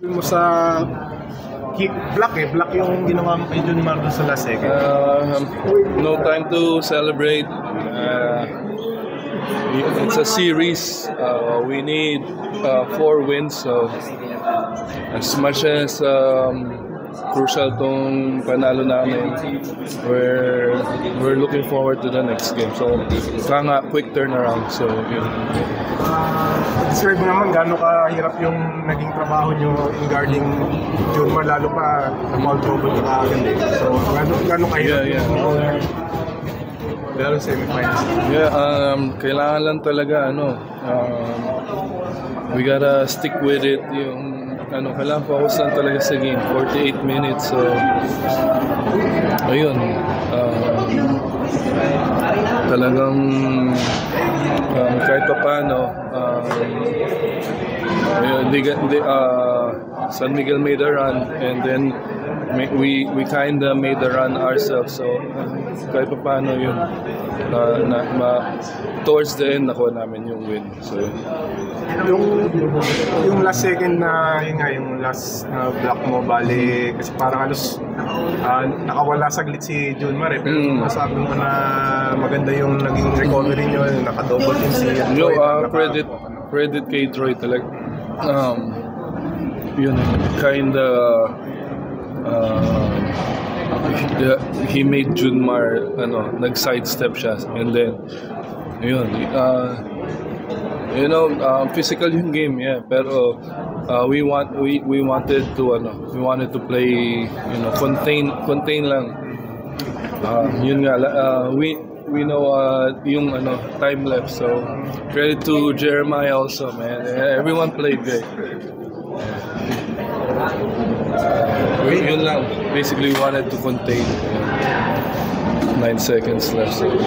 Mo sa block yung ginawa mo kay Jun Mar sa last second. No time to celebrate. It's a series. We need 4 wins. So as much as crucial tong panalo namin, we're looking forward to the next game. So quick turnaround. So yun. Describe mo naman gaano kahirap yung naging trabaho nyo in guarding Jun Mar, lalo pa na foul trouble ka agad eh. So gaano kahirap lalo semifinals. Kailangan lang talaga we gotta stick with it. Yung kailangan focus lang talaga sa game. 48 minutes. So ayun. Talagang kahit pa paano San Miguel made a run, and then we kinda made the run ourselves. So kahit pa paano yun, towards the end nakuha namin yung win. So yung last second na yung last na block mo, bali kasi parang halos nakawala saglit si Jun Mar pero masabi mo na maganda yung naging recovery nyo, naka-double team si Troy. Credit kay Troy talaga. Yun, kinda he made Jun Mar nag-sidestep siya, and then yun, physical yung game, pero we wanted to play, contain lang. Yun nga, we know yung time left, so credit to Jeremiah also, man. Everyone played great. Yun lang, basically we wanted to contain. 9 seconds left, so okay.